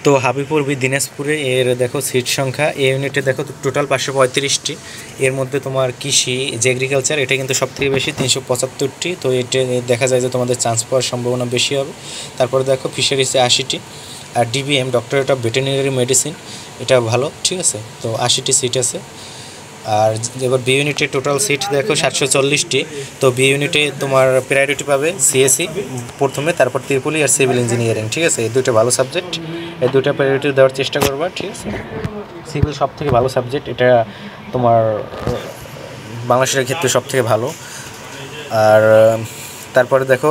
তো হাবিবপুর বি দিনাজপুরে এর দেখো সিট সংখ্যা এ ইউনিটে দেখো টোটাল 535টি। এর মধ্যে তোমার কৃষি যে এগ্রিকালচার এটা কিন্তু সবথেকে বেশি 375টি। তো এটা দেখা যায় যে তোমাদের চান্স পাওয়ার সম্ভাবনা বেশি হবে। তারপরে দেখো ফিশারিসে 80টি, আর DVM doctorate of veterinary medicine এটা ভালো, ঠিক আছে। তো 80টি সিট আছে। আর এবার বি ইউনিটে টোটাল সিট দেখো 740টি। তো বি ইউনিটে তোমার প্রায়োরিটি পাবে সিএসসি প্রথমে, তারপর ত্রিপলি আর সিভিল ইঞ্জিনিয়ারিং, ঠিক আছে। এই দুটো ভালো সাবজেক্ট, এই দুটো প্রায়োরিটি দেওয়ার চেষ্টা করবা, ঠিক আছে। সিভিল সব থেকে ভালো সাবজেক্ট, এটা তোমার বাংলাদেশের ক্ষেত্রে সব থেকে ভালো। আর তারপরে দেখো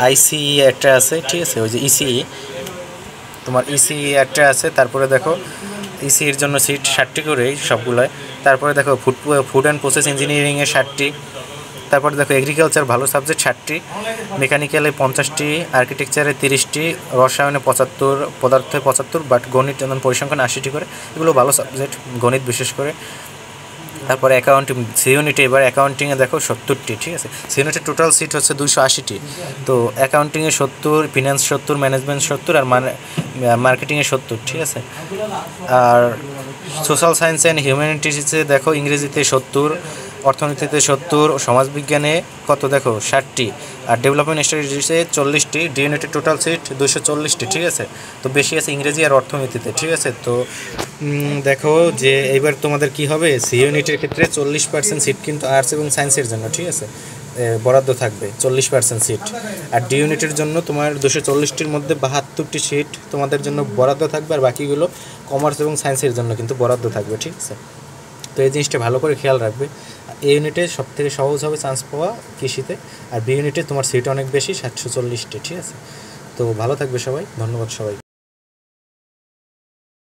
আইসিই একটা আছে, ঠিক আছে, ওই যে ইসিই, তোমার ইসিই একটা আছে। তারপরে দেখো ইসির জন্য সিট 60টি করেই সবগুলোয়। তারপরে দেখো ফুড অ্যান্ড প্রসেস ইঞ্জিনিয়ারিংয়ে 60টি। তারপরে দেখো এগ্রিকালচার ভালো সাবজেক্ট 60টি, মেকানিক্যালে 50টি, আর্কিটেকচারে 30টি, রসায়নে 75, পদার্থে 75, বাট গণিত এবং পরিসংখ্যান 80টি করে। এগুলো ভালো সাবজেক্ট, গণিত বিশেষ করে। তারপরে অ্যাকাউন্টিং সি ইউনিটে, এবার অ্যাকাউন্টিংয়ে দেখো 70টি, ঠিক আছে। সি ইউনিটের টোটাল সিট হচ্ছে 280টি। তো অ্যাকাউন্টিংয়ে 70, ফিনান্স 70, ম্যানেজমেন্ট 70, আর মার্কেটিংয়ে 70, ঠিক আছে। আর সোশ্যাল সায়েন্স অ্যান্ড হিউম্যানিটিসে দেখো ইংরেজিতে 70, অর্থনীতিতে 70, সমাজবিজ্ঞানে কত দেখো 60টি, আর ডেভেলপমেন্ট স্টাডিজে 40টি। ডি ইউনিটের টোটাল সিট 240টি, ঠিক আছে। তো বেশি আছে ইংরেজি আর অর্থনীতিতে, ঠিক আছে। তো দেখো যে এইবার তোমাদের কি হবে, সি ইউনিটের ক্ষেত্রে 40% সিট কিন্তু আর্টস এবং সায়েন্সের জন্য, ঠিক আছে, বরাদ্দ থাকবে 40% সিট। আর ডি ইউনিটের জন্য তোমার 240টির মধ্যে 72টি সিট তোমাদের জন্য বরাদ্দ থাকবে, আর বাকিগুলো কমার্স এবং সায়েন্সের জন্য কিন্তু বরাদ্দ থাকবে, ঠিক আছে। তো এই জিনিসটা ভালো করে খেয়াল রাখবে। এই ইউনিটে সবথেকে সহজ হবে চান্স পাওয়া কৃষিতে, আর বি ইউনিটে তোমার সিট অনেক বেশি 740টি, ঠিক আছে। তো ভালো থাকবে সবাই, ধন্যবাদ সবাই।